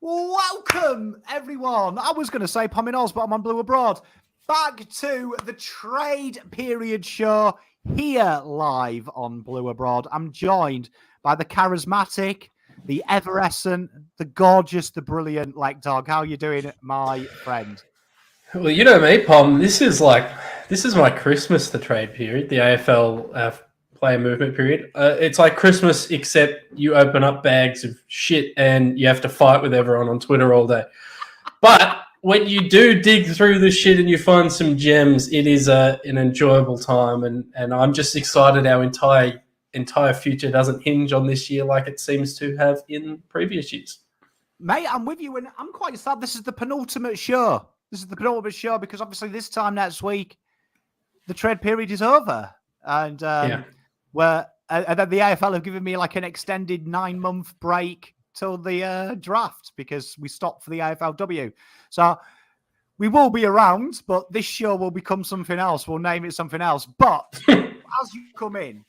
Welcome, everyone. I was going to say Pominoles, but I'm on Blue Abroad. Back to the trade period show here live on Blue Abroad. I'm joined by the charismatic, the evanescent, the gorgeous, the brilliant Leg Dog. How are you doing, my friend? Well, you know me, Pom. This is my Christmas, the trade period, the AFL player movement period. It's like Christmas, except you open up bags of shit and you have to fight with everyone on Twitter all day. But when you do dig through the shit and you find some gems, it is an enjoyable time. And I'm just excited our entire future doesn't hinge on this year like it seems to have in previous years. Mate, I'm with you, and I'm quite sad. This is the penultimate show. Because obviously this time next week, the trade period is over. And then the AFL have given me like an extended 9-month break till the draft because we stopped for the AFLW. So we will be around, but this show will become something else. We'll name it something else. But as you come in,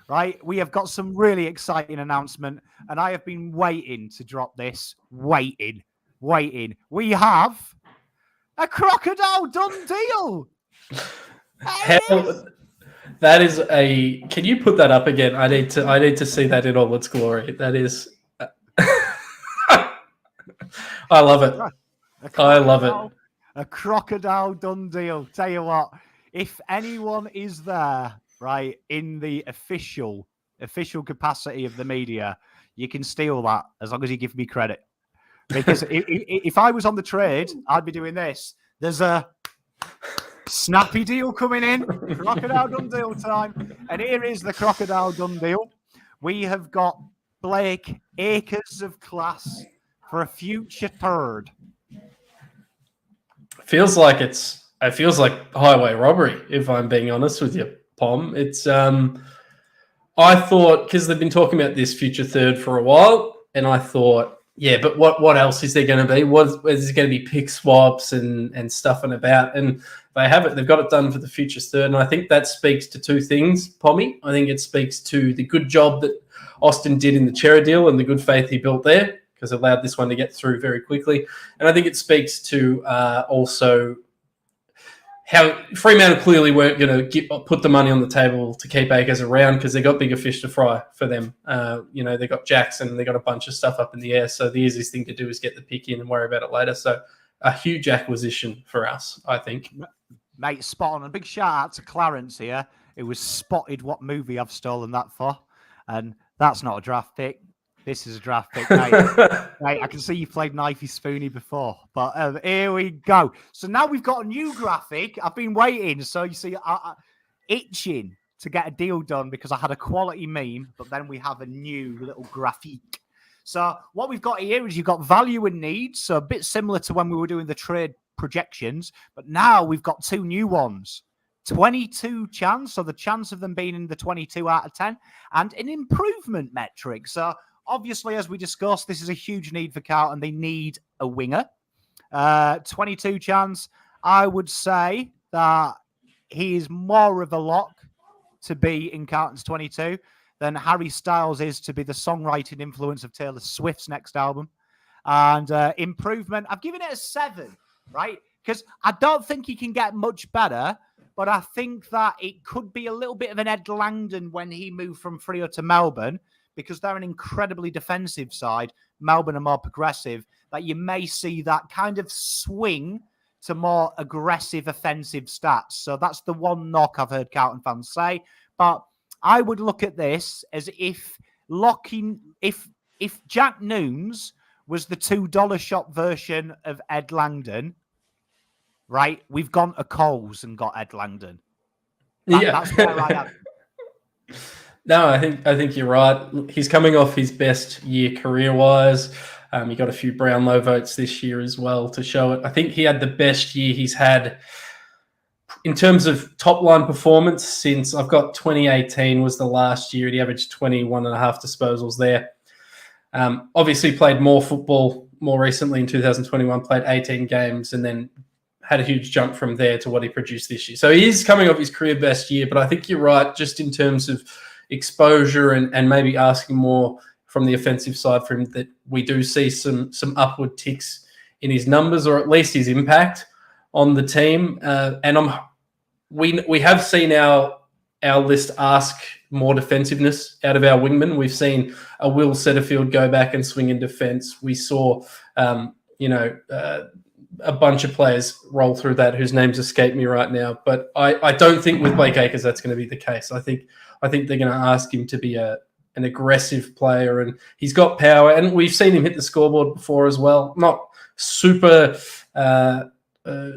right, we have got some really exciting announcement, and I have been waiting to drop this. Waiting. We have a crocodile done deal. Hell, that is a. Can you put that up again? I need to see that in all its glory. That is. I love it. I love it. A crocodile done deal. Tell you what, if anyone is there, right, in the official capacity of the media, you can steal that as long as you give me credit. Because if I was on the trade, I'd be doing this. There's a snappy deal coming in. Crocodile done deal time. And here is the crocodile done deal. We have got Blake acres of class for a future third. It feels like highway robbery, if I'm being honest with you, Pom. It's I thought, because they've been talking about this future third for a while, and I thought, yeah, but what else is there going to be? Is there going to be pick swaps and stuff and about? And they have it. They've got it done for the future third. And I think that speaks to two things, Pommy. I think it speaks to the good job that Austin did in the Chera deal and the good faith he built there, because it allowed this one to get through very quickly. And I think it speaks to also how Fremantle clearly weren't going to put the money on the table to keep Akers around because they got bigger fish to fry for them. They got Jackson, they got a bunch of stuff up in the air. So the easiest thing to do is get the pick in and worry about it later. So a huge acquisition for us, I think. Mate, spot on. A big shout out to Clarence here, who was spotted what movie I've stolen that for. And that's not a draft pick. This is a draft pick, mate. Mate, I can see you played Knifey Spoony before, but here we go. So now we've got a new graphic. I've been waiting. So you see, itching to get a deal done because I had a quality meme, but then we have a new little graphic. So what we've got here is you've got value and needs. So a bit similar to when we were doing the trade projections, but now we've got two new ones. 22 chance, so the chance of them being in the 22 out of 10, and an improvement metric. So obviously, as we discussed, this is a huge need for Carlton. They need a winger. 22 chance. I would say that he is more of a lock to be in Carlton's 22 than Harry Styles is to be the songwriting influence of Taylor Swift's next album. And improvement, I've given it a 7, right? Because I don't think he can get much better, but I think that it could be a little bit of an Ed Langdon when he moved from Freo to Melbourne, because they're an incredibly defensive side. Melbourne are more progressive, that you may see that kind of swing to more aggressive offensive stats. So that's the one knock I've heard Carlton fans say. But I would look at this as if Jack Noons was the $2 shop version of Ed Langdon, right? We've gone to Coles and got Ed Langdon. That's where I am. No, I think you're right. He's coming off his best year career-wise. He got a few Brownlow votes this year as well to show it. I think he had the best year he's had in terms of top-line performance since I've got 2018 was the last year. He averaged 21.5 disposals there. Obviously played more football more recently in 2021, played 18 games and then had a huge jump from there to what he produced this year. So he is coming off his career best year, but I think you're right just in terms of exposure and maybe asking more from the offensive side for him, that we do see some upward ticks in his numbers, or at least his impact on the team. And we have seen our list ask more defensiveness out of our wingmen. We've seen a Will Setterfield go back and swing in defence. We saw, a bunch of players roll through that whose names escape me right now. But I don't think with Blake Acres that's going to be the case. I think they're going to ask him to be an aggressive player, and he's got power. And we've seen him hit the scoreboard before as well. Not super.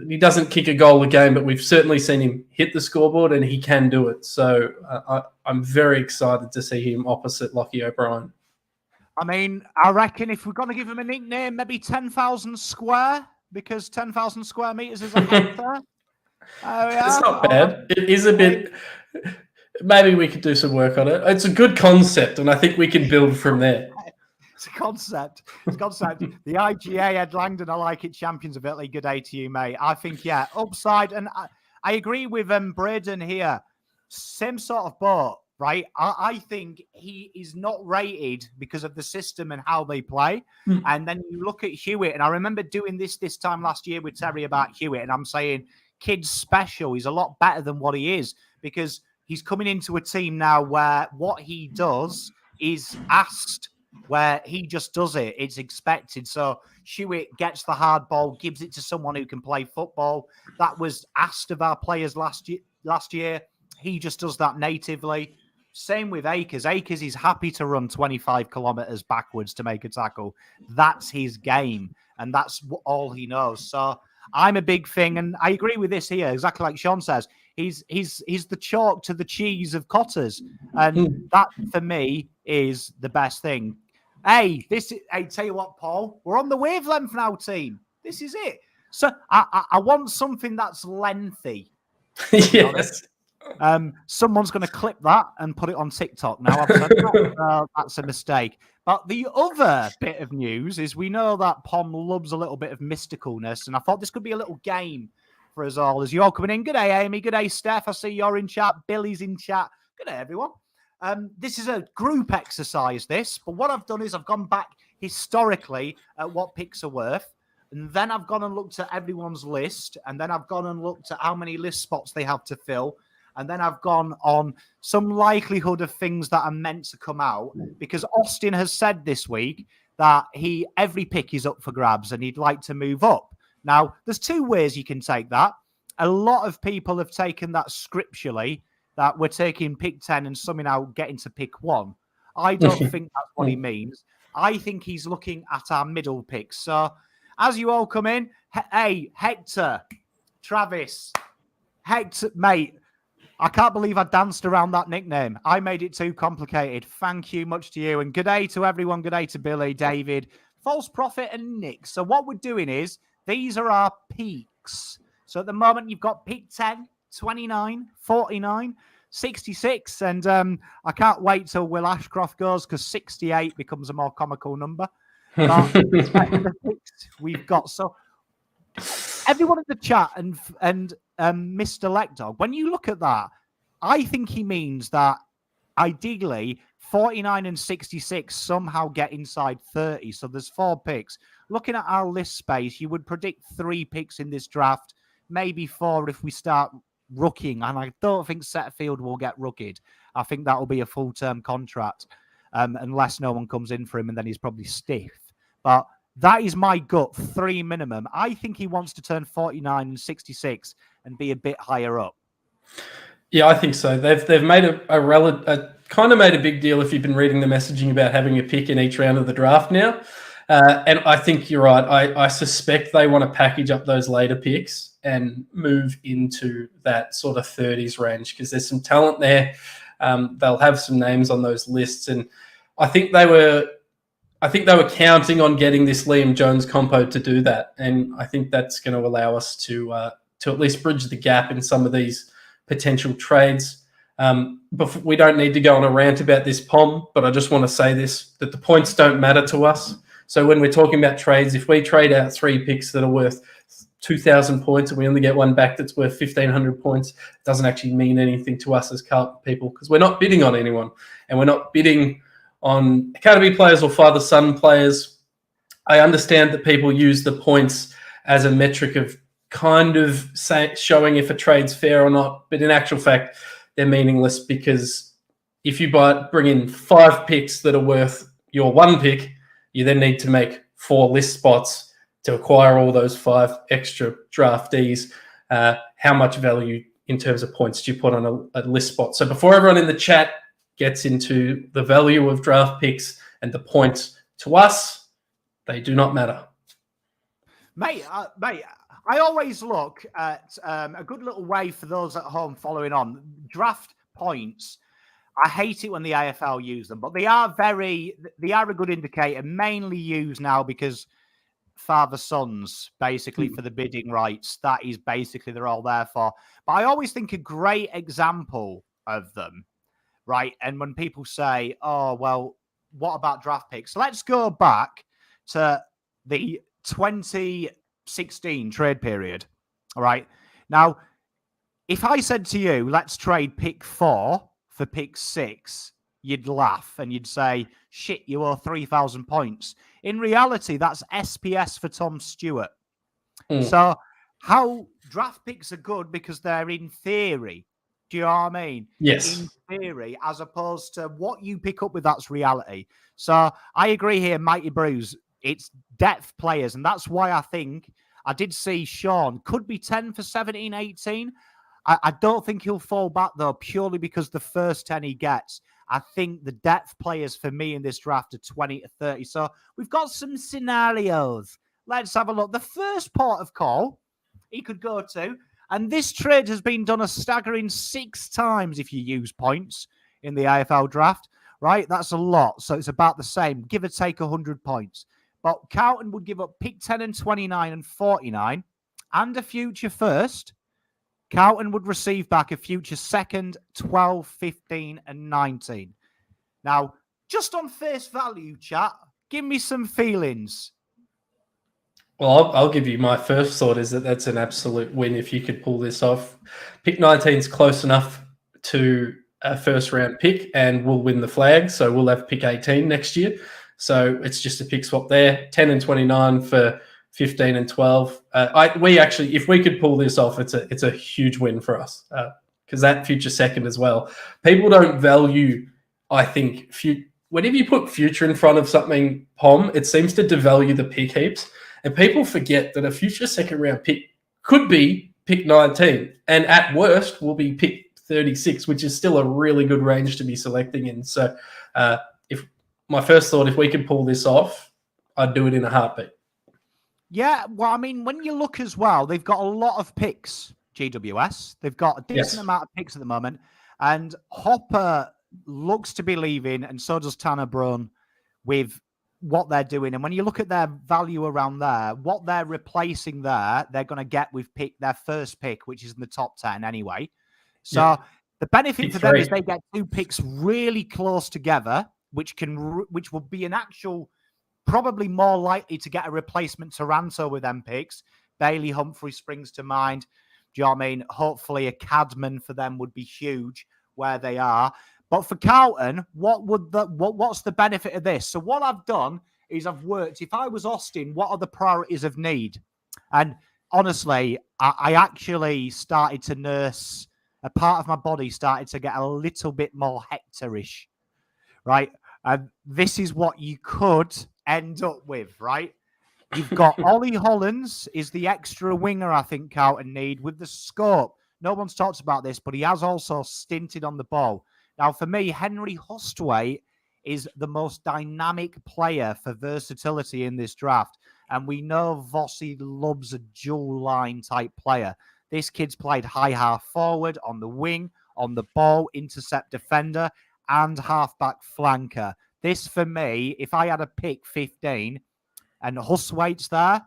He doesn't kick a goal a game, but we've certainly seen him hit the scoreboard, and he can do it. So I'm very excited to see him opposite Lockie O'Brien. I mean, I reckon if we're going to give him a nickname, maybe 10,000 square, because 10,000 square meters is a hectare. It's not bad. It is a bit. Maybe we could do some work on it. It's a good concept, and I think we can build from there. It's a concept. The IGA Ed Langdon, I like it. Champions of Italy. Good day to you, mate. I think, yeah, upside. And I agree with Braden here. Same sort of boat, right? I think he is not rated because of the system and how they play. And then you look at Hewitt, and I remember doing this time last year with Terry about Hewitt, and I'm saying, kid's special. He's a lot better than what he is, because he's coming into a team now where what he does is asked, where he just does it. It's expected. So Hewitt gets the hard ball, gives it to someone who can play football. That was asked of our players last year. He just does that natively. Same with Akers. Akers is happy to run 25 kilometers backwards to make a tackle. That's his game, and that's all he knows. So I'm a big thing, and I agree with this here, exactly like Sean says. He's the chalk to the cheese of Cotters, and that for me is the best thing. Hey, tell you what, Paul, we're on the wavelength now, team. This is it. So I want something that's lengthy. Yes. Someone's going to clip that and put it on TikTok now. I've said that. That's a mistake. But the other bit of news is we know that Pom loves a little bit of mysticalness, and I thought this could be a little game for us all as you're all coming in. Good day, Amy. Good day, Steph. I see you're in chat. Billy's in chat. Good day, everyone. This is a group exercise, but what I've done is I've gone back historically at what picks are worth, and then I've gone and looked at everyone's list, and then I've gone and looked at how many list spots they have to fill, and then I've gone on some likelihood of things that are meant to come out, because Austin has said this week that every pick is up for grabs and he'd like to move up. Now, there's two ways you can take that. A lot of people have taken that scripturally, that we're taking pick 10 and somehow getting to pick 1. I don't think that's what he means. I think he's looking at our middle picks. So as you all come in, hey, Hector, Travis, Hector, mate, I can't believe I danced around that nickname. I made it too complicated. Thank you much to you. And good day to everyone. Good day to Billy, David, False Prophet, and Nick. So what we're doing is, these are our peaks. So at the moment, you've got pick 10, 29, 49, 66, and I can't wait till Will Ashcroft goes, because 68 becomes a more comical number. But we've got, so everyone in the chat and Mr. Lecdog, when you look at that, I think he means that ideally 49 and 66 somehow get inside 30. So there's 4 picks. Looking at our list space, you would predict 3 picks in this draft, maybe 4 if we start rooking. And I don't think Setterfield will get rookied. I think that will be a full-term contract, unless no one comes in for him, and then he's probably stiff. But that is my gut, 3 minimum. I think he wants to turn 49 and 66 and be a bit higher up. Yeah, I think so. They've made a kind of made a big deal, if you've been reading the messaging, about having a pick in each round of the draft now. And I think you're right. I suspect they want to package up those later picks and move into that sort of 30s range, because there's some talent there. They'll have some names on those lists, and I think they were counting on getting this Liam Jones compo to do that, and I think that's going to allow us to at least bridge the gap in some of these potential trades. But we don't need to go on a rant about this, Pom, but I just want to say this, that the points don't matter to us. So when we're talking about trades, if we trade out 3 picks that are worth 2,000 points and we only get one back that's worth 1,500 points, it doesn't actually mean anything to us as Carlton people, because we're not bidding on anyone, and we're not bidding on academy players or father-son players. I understand that people use the points as a metric of kind of showing if a trade's fair or not, but in actual fact, they're meaningless because if you bring in 5 picks that are worth your 1 pick, you then need to make 4 list spots to acquire all those 5 extra draftees. How much value in terms of points do you put on a list spot? So before everyone in the chat gets into the value of draft picks and the points to us, they do not matter. Mate, I always look at a good little way for those at home following on. Draft points. I hate it when the AFL use them, but they are a good indicator, mainly used now because father-sons, basically for the bidding rights. That is basically they're all there for. But I always think a great example of them, right? And when people say, oh, well, what about draft picks? Let's go back to the 2016 trade period. All right. Now, if I said to you, let's trade pick 4 for pick 6, you'd laugh and you'd say, shit, you owe 3,000 points. In reality, that's SPS for Tom Stewart. So how draft picks are good because they're in theory. Do you know what I mean? Yes. In theory, as opposed to what you pick up with, that's reality. So I agree here, Mighty Brews. It's depth players. And that's why I think I did see Sean could be 10 for 17, 18. I don't think he'll fall back, though, purely because the first 10 he gets. I think the depth players for me in this draft are 20 to 30. So we've got some scenarios. Let's have a look. The first port of call he could go to, and this trade has been done a staggering 6 times if you use points in the AFL draft, right? That's a lot. So it's about the same, give or take 100 points. But Carlton would give up pick 10 and 29 and 49 and a future first. Carlton would receive back a future second, 12, 15, and 19. Now, just on face value, chat, give me some feelings. Well, I'll give you my first thought is that that's an absolute win if you could pull this off. Pick 19 is close enough to a first round pick and we'll win the flag. So we'll have pick 18 next year. So it's just a pick swap there. 10 and 29 for 15 and 12. We actually, if we could pull this off, it's a huge win for us because that future second as well. People don't value, I think, whenever you put future in front of something, Pom, it seems to devalue the pick heaps. And people forget that a future second round pick could be pick 19 and at worst will be pick 36, which is still a really good range to be selecting in. So if my first thought, if we could pull this off, I'd do it in a heartbeat. Yeah, well, I mean, when you look as well, they've got a lot of picks, GWS. They've got a decent amount of picks at the moment. And Hopper looks to be leaving, and so does Tanner Brown with what they're doing. And when you look at their value around there, what they're replacing there, they're going to get with their first pick, which is in the top 10 anyway. So the benefit pick for them 3 is they get 2 picks really close together, which will be an actual... probably more likely to get a replacement Taranto with them picks. Bailey Humphrey springs to mind. Do you know what I mean? Hopefully a Cadman for them would be huge where they are. But for Carlton, what's the benefit of this? So what I've done is I've worked. If I was Austin, what are the priorities of need? And honestly, I actually started to nurse, a part of my body started to get a little bit more hectorish, right? And this is what you could end up with, right? You've got Ollie Hollands is the extra winger I think Carlton need with the scope. No one's talked about this, but he has also stinted on the ball. Now, for me, Henry Hostway is the most dynamic player for versatility in this draft. And we know Vossi loves a dual line type player. This kid's played high half forward, on the wing, on the ball, intercept defender, and halfback flanker. This, for me, if I had a pick 15 and Hustwaite's there,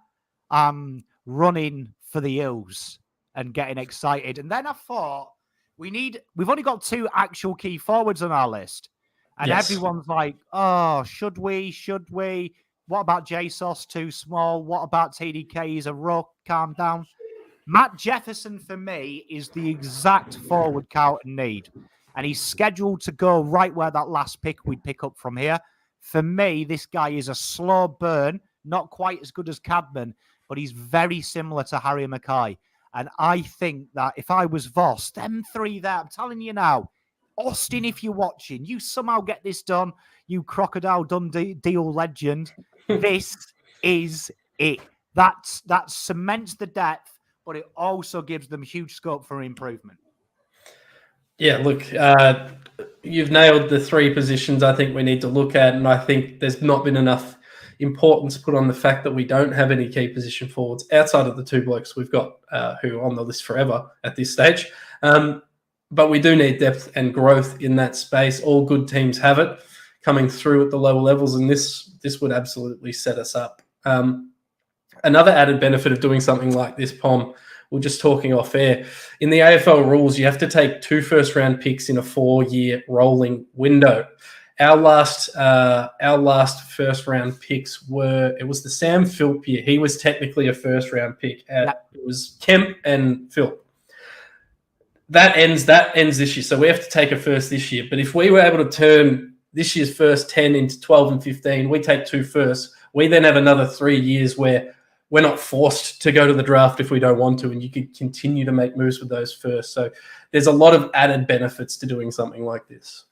I'm running for the hills and getting excited. And then I thought, we've only got 2 actual key forwards on our list. And everyone's like, oh, should we? What about JSOS too small? What about TDK? He's a ruck. Calm down. Matt Jefferson, for me, is the exact forward Carlton need. and he's scheduled to go right where that last pick we'd pick up from here. For me, this guy is a slow burn, not quite as good as Cadman, but he's very similar to Harry McKay. And I think that if I was Voss, them three there, I'm telling you now, Austin, if you're watching, you somehow get this done, you Crocodile Dundee deal legend. This is it. That cements the depth, but it also gives them huge scope for improvement. Yeah, look, you've nailed the three positions I think we need to look at, and I think there's not been enough importance put on the fact that we don't have any key position forwards outside of the two blokes we've got who are on the list forever at this stage. But we do need depth and growth in that space. All good teams have it coming through at the lower levels, and this would absolutely set us up. Another added benefit of doing something like this, Pom, we're just talking off air. In the AFL rules, you have to take 2 first-round picks in a 4-year rolling window. Our last first-round picks it was the Sam Philp year. He was technically a first-round pick. It was Kemp and Philp. That ends this year, so we have to take a first this year. But if we were able to turn this year's first 10 into 12 and 15, we take 2 firsts. We then have another 3 years where we're not forced to go to the draft if we don't want to, and you could continue to make moves with those first. So there's a lot of added benefits to doing something like this.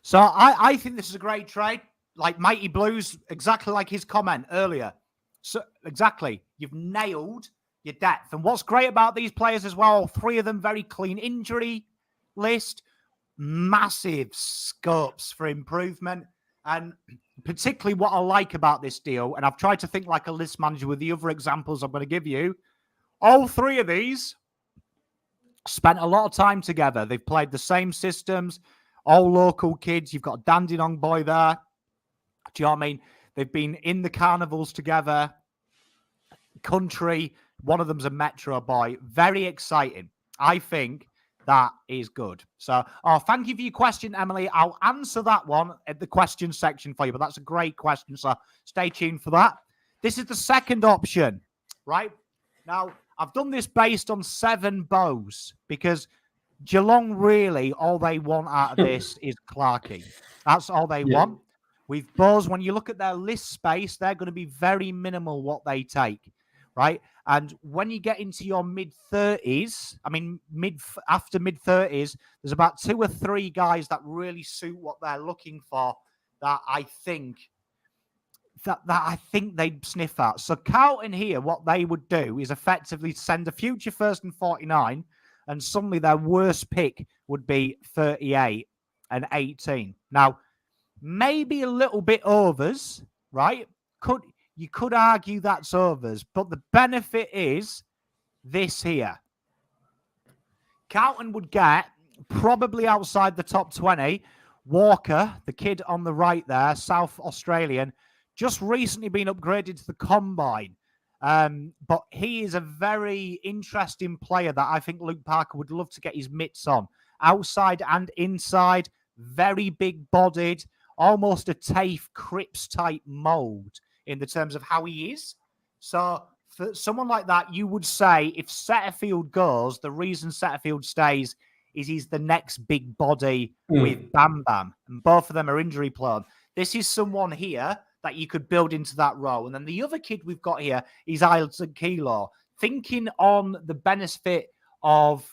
So I think this is a great trade. Like Mighty Blues, exactly like his comment earlier. So exactly, you've nailed your depth. And what's great about these players as well, 3 of them very clean injury list, massive scopes for improvement. And particularly what I like about this deal, and I've tried to think like a list manager with the other examples I'm going to give you, all 3 of these spent a lot of time together. They've played the same systems, all local kids. You've got a Dandenong boy there. Do you know what I mean? They've been in the carnivals together, country. One of them's a Metro boy. Very exciting. I think that is good. So, thank you for your question, Emily. I'll answer that one at the question section for you, but that's a great question. So stay tuned for that. This is the second option, right? Now, I've done this based on 7 bows because Geelong really, all they want out of this is Clarkey. That's all they want. With bows, when you look at their list space, they're going to be very minimal what they take, right? And when you get into your mid-30s, after mid-30s, there's about 2 or 3 guys that really suit what they're looking for that I think they'd sniff at. So Carlton here, what they would do is effectively send a future first and 49, and suddenly their worst pick would be 38 and 18. Now, maybe a little bit overs, right? You could argue that's overs, but the benefit is this here. Carlton would get, probably outside the top 20, Walker, the kid on the right there, South Australian, just recently been upgraded to the Combine. But he is a very interesting player that I think Luke Parker would love to get his mitts on. Outside and inside, very big-bodied, almost a TAFE Cripps type mold in the terms of how he is. So for someone like that, you would say if Setterfield goes, the reason Setterfield stays is he's the next big body with Bam Bam. And both of them are injury prone. This is someone here that you could build into that role. And then the other kid we've got here is Isaac Keeler. Thinking on the benefit of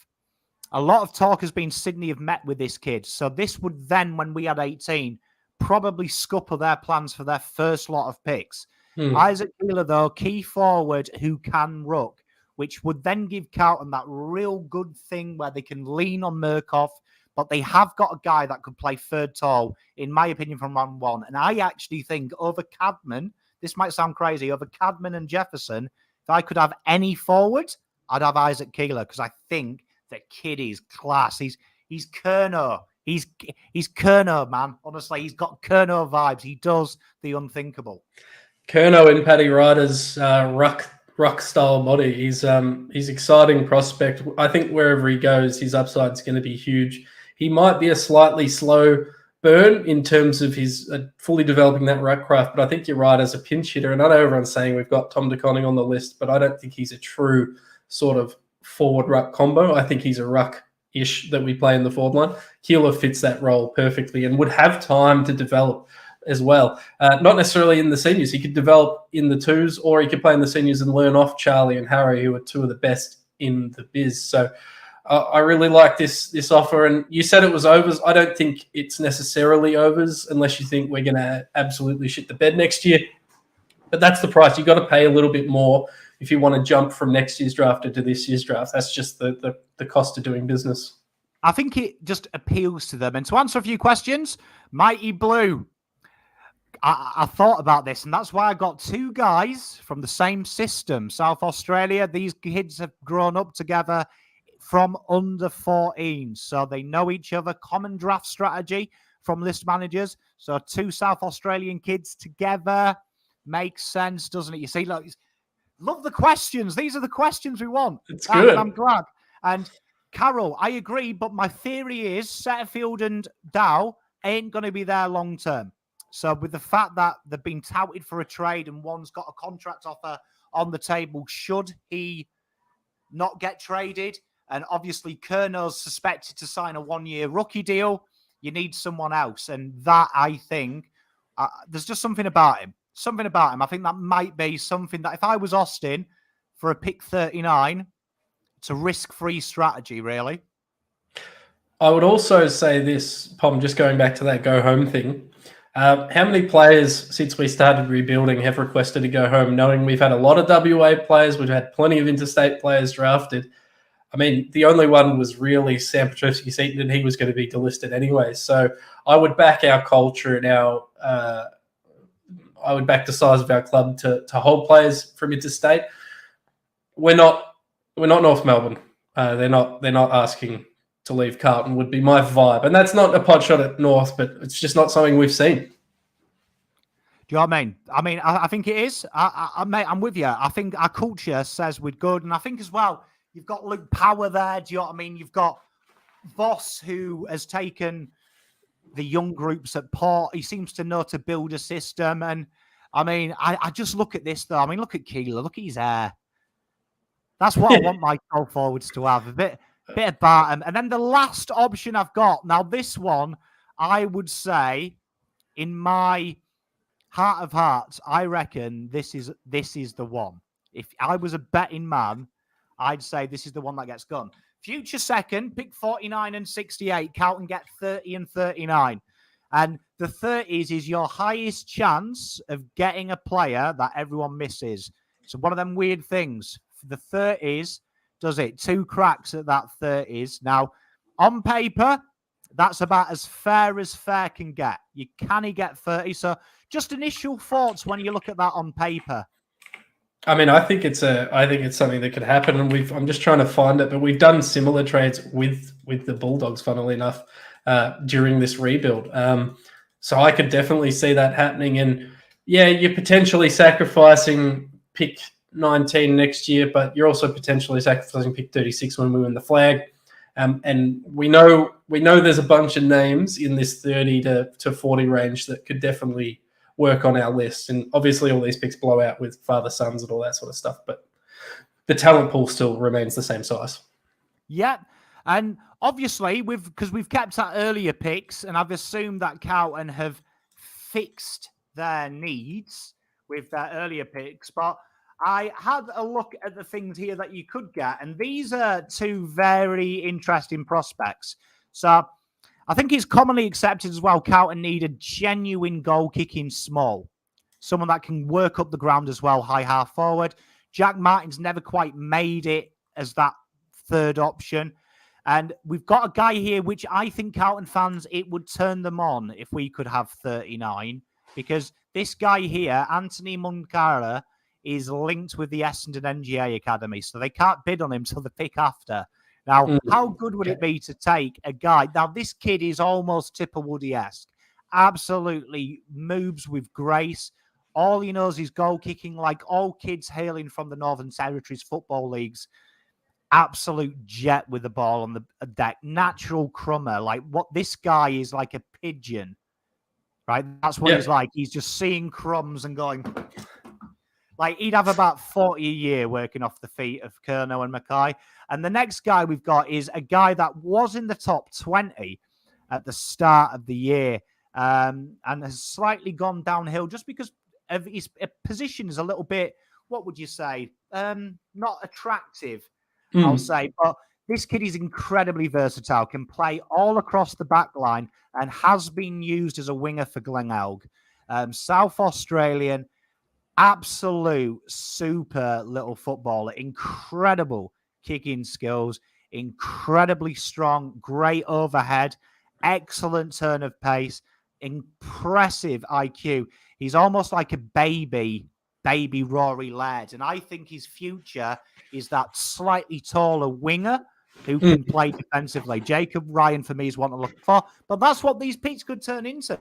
a lot of talk has been Sydney have met with this kid. So this would then, when we had 18, probably scupper their plans for their first lot of picks. Isaac Keeler, though, key forward who can ruck, which would then give Carlton that real good thing where they can lean on Murkoff, but they have got a guy that could play third tall, in my opinion, from round 1. And I actually think over Cadman, this might sound crazy, over Cadman and Jefferson, if I could have any forward, I'd have Isaac Keeler because I think the kid is class. He's Kerno. He's Kerno, man. Honestly, he's got Kerno vibes. He does the unthinkable. Kerno in Paddy Ryder's ruck style body. He's exciting prospect. I think wherever he goes, his upside's going to be huge. He might be a slightly slow burn in terms of his fully developing that ruck craft, but I think you're right as a pinch hitter. And I know everyone's saying we've got Tom DeConning on the list, but I don't think he's a true sort of forward ruck combo. I think he's a ruck ish that we play in the forward line. Keeler fits that role perfectly and would have time to develop as well. Not necessarily in the seniors. He could develop in the twos, or he could play in the seniors and learn off Charlie and Harry, who are two of the best in the biz. So I really like this offer. And you said it was overs. I don't think it's necessarily overs unless you think we're going to absolutely shit the bed next year. But that's the price. You've got to pay a little bit more if you want to jump from next year's draft into this year's draft. That's just the cost of doing business. I think it just appeals to them. And to answer a few questions, Mighty Blue, I thought about this, and that's why I got two guys from the same system, South Australia. These kids have grown up together from under 14, so they know each other. Common draft strategy from list managers. So two South Australian kids together makes sense, doesn't it? You see, look, love the questions. These are the questions we want. It's good. And I'm glad. And Carol, I agree, but my theory is Setterfield and Dow ain't going to be there long term. So with the fact that they've been touted for a trade and one's got a contract offer on the table, should he not get traded, and obviously Kerno's suspected to sign a one-year rookie deal, you need someone else. And that, I think, there's just something about him. Something about him. I think that might be something that if I was Austin for a pick 39, it's a risk-free strategy, really. I would also say this, Pom, just going back to that go-home thing. How many players since we started rebuilding have requested to go home, knowing we've had a lot of WA players, we've had plenty of interstate players drafted? I mean, the only one was really Sam Petrevsky-Seaton, and he was going to be delisted anyway. So I would back our culture and I would back the size of our club to hold players from interstate. We're not North Melbourne. They're not asking to leave Carlton, would be my vibe. And that's not a pot shot at North, but it's just not something we've seen. Do you know what I mean? I think it is. Mate, I'm with you. I think our culture says we're good. And I think as well, you've got Luke Power there. Do you know what I mean? You've got Voss, who has taken the young groups at Port. He seems to know to build a system. And I mean, I just look at this, though. I mean, look at Keeler. Look at his hair. That's what I want my goal forwards to have. A bit of Barton. And then the last option I've got. Now, this one, I would say, in my heart of hearts, I reckon this is the one. If I was a betting man, I'd say this is the one that gets gone. Future second, pick 49 and 68. Carlton get 30 and 39. And the 30s is your highest chance of getting a player that everyone misses. So one of them weird things. For the 30s, does it? Two cracks at that 30s. Now, on paper, that's about as fair can get. You can get 30. So just initial thoughts when you look at that on paper. I mean, I think it's something that could happen, and I'm just trying to find it, but we've done similar trades with the Bulldogs, funnily enough, during this rebuild. So I could definitely see that happening. And yeah, you're potentially sacrificing pick 19 next year, but you're also potentially sacrificing pick 36 when we win the flag. And we know there's a bunch of names in this 30 to 40 range that could definitely work on our list. And obviously all these picks blow out with father sons and all that sort of stuff, but the talent pool still remains the same size. Yeah. And obviously because we've kept our earlier picks, and I've assumed that Carlton have fixed their needs with their earlier picks, but I had a look at the things here that you could get, and these are two very interesting prospects. So I think it's commonly accepted as well, Carlton need a genuine goal-kicking small. Someone that can work up the ground as well, high half forward. Jack Martin's never quite made it as that third option. And we've got a guy here, which I think Carlton fans, it would turn them on if we could have 39. Because this guy here, Anthony Munkara, is linked with the Essendon NGA Academy. So they can't bid on him till the pick after. Now, how good would it be to take a guy? Now, this kid is almost Tipper Woody-esque. Absolutely moves with grace. All he knows is goal kicking, like all kids hailing from the Northern Territories football leagues. Absolute jet with the ball on the deck. Natural crummer. Like what this guy is like a pigeon, right? That's what he's like. He's just seeing crumbs and going. Like, he'd have about 40 a year working off the feet of Curnow and McKay. And the next guy we've got is a guy that was in the top 20 at the start of the year, and has slightly gone downhill just because of his position is a little bit, what would you say, not attractive, I'll say. But this kid is incredibly versatile, can play all across the back line, and has been used as a winger for Glenelg. South Australian, absolute super little footballer, incredible kicking skills, incredibly strong, great overhead, excellent turn of pace, impressive IQ. He's almost like a baby Rory Laird. And I think his future is that slightly taller winger who can play defensively. Jacob Ryan, for me, is one to look for. But that's what these picks could turn into.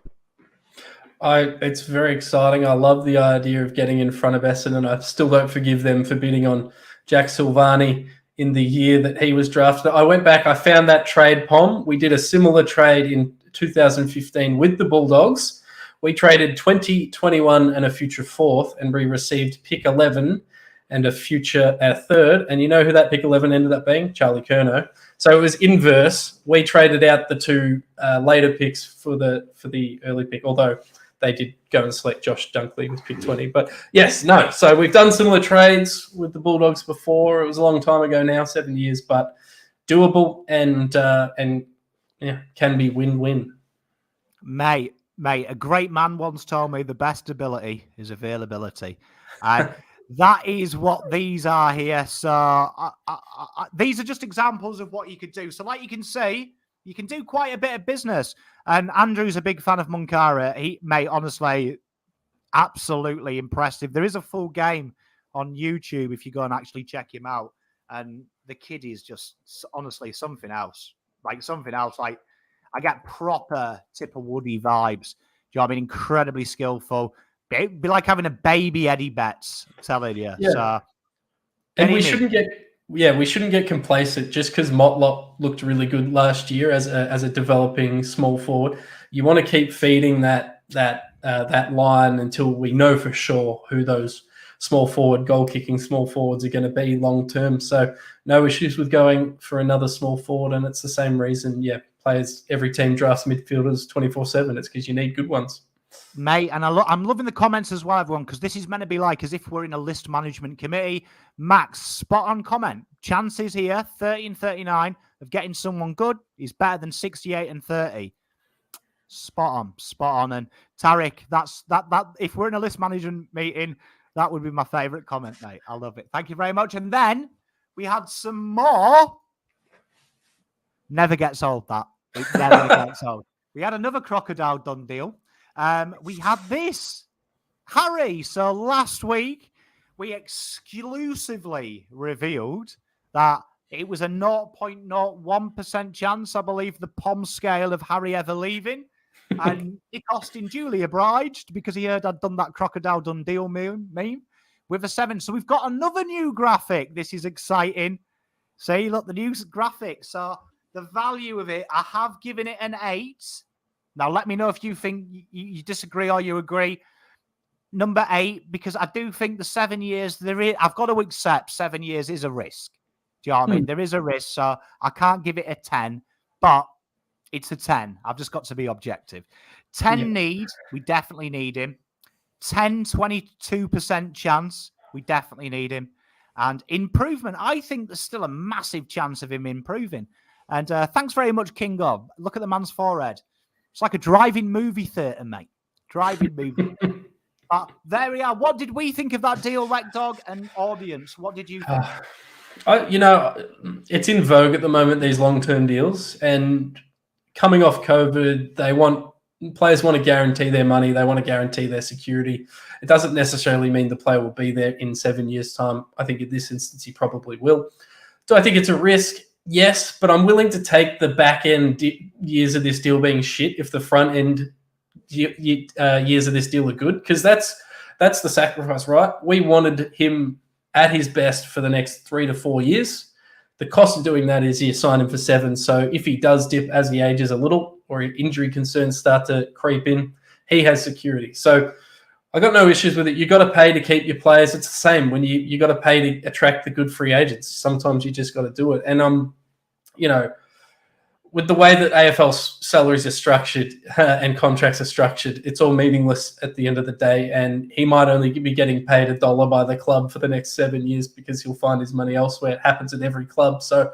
It's very exciting. I love the idea of getting in front of Essendon. I still don't forgive them for bidding on Jack Silvani in the year that he was drafted. I went back, I found that trade, Pom. We did a similar trade in 2015 with the Bulldogs. We traded 20, 21 and a future fourth, and we received pick 11 and a future third. And you know who that pick 11 ended up being? Charlie Curnow. So it was inverse. We traded out the two later picks for the early pick, although they did go and select Josh Dunkley with pick 20. But yes, no. So we've done similar trades with the Bulldogs before. It was a long time ago now, 7 years, but doable and can be win-win. Mate, a great man once told me the best ability is availability. And that is what these are here. So these are just examples of what you could do. So like you can see, you can do quite a bit of business. And Andrew's a big fan of Munkara. Mate, honestly, absolutely impressive. There is a full game on YouTube if you go and actually check him out. And the kid is just honestly something else. Like I get proper Tipper Woody vibes. Do you know what I mean? Incredibly skillful. It'd be like having a baby Eddie Betts, I'm telling you. Yeah. So, and we shouldn't get complacent just because Motlop looked really good last year as a developing small forward. You want to keep feeding that line until we know for sure who those goal kicking small forwards are going to be long term. So no issues with going for another small forward, and it's the same reason. Players, every team drafts midfielders 24/7. It's because you need good ones. Mate, and I'm loving the comments as well, everyone, because this is meant to be like as if we're in a list management committee. Max, spot on comment. Chances here, 30 and 39, of getting someone good is better than 68 and 30. Spot on. And Tarek, that. If we're in a list management meeting, that would be my favourite comment, mate. I love it. Thank you very much. And then we had some more. Never gets old, that. It never gets old. We had another crocodile done deal. We had this. Harry, so last week we exclusively revealed that it was a 0.01% chance, I believe, the POM scale of Harry ever leaving. And Nick Austin duly obliged because he heard I'd done that crocodile done deal meme with a 7. So we've got another new graphic. This is exciting. See, look, the new graphic. So the value of it, I have given it an 8. Now, let me know if you think you disagree or you agree. Number 8, because I do think the 7 years, I've got to accept 7 years is a risk. Do you know what I mean? There is a risk, so I can't give it a 10, but it's a 10. I've just got to be objective. 10 need, we definitely need him. 10, 22% chance, we definitely need him. And improvement, I think there's still a massive chance of him improving. And thanks very much, King of. Look at the man's forehead. It's like a driving movie theatre, mate. Driving movie. But there we are. What did we think of that deal, Rec Dog and audience? What did you think? It's in vogue at the moment, these long-term deals. And coming off COVID, players want to guarantee their money. They want to guarantee their security. It doesn't necessarily mean the player will be there in 7 years' time. I think in this instance, he probably will. Do I think it's a risk? Yes, but I'm willing to take the back end years of this deal being shit if the front end years of this deal are good, because that's the sacrifice, right? We wanted him at his best for the next 3 to 4 years. The cost of doing that is you sign him for 7. So if he does dip as he ages a little or injury concerns start to creep in, he has security. So I got no issues with it. You got to pay to keep your players. It's the same when you got to pay to attract the good free agents. Sometimes you just got to do it. And with the way that AFL salaries are structured and contracts are structured, it's all meaningless at the end of the day. And he might only be getting paid $1 by the club for the next 7 years because he'll find his money elsewhere. It happens at every club. So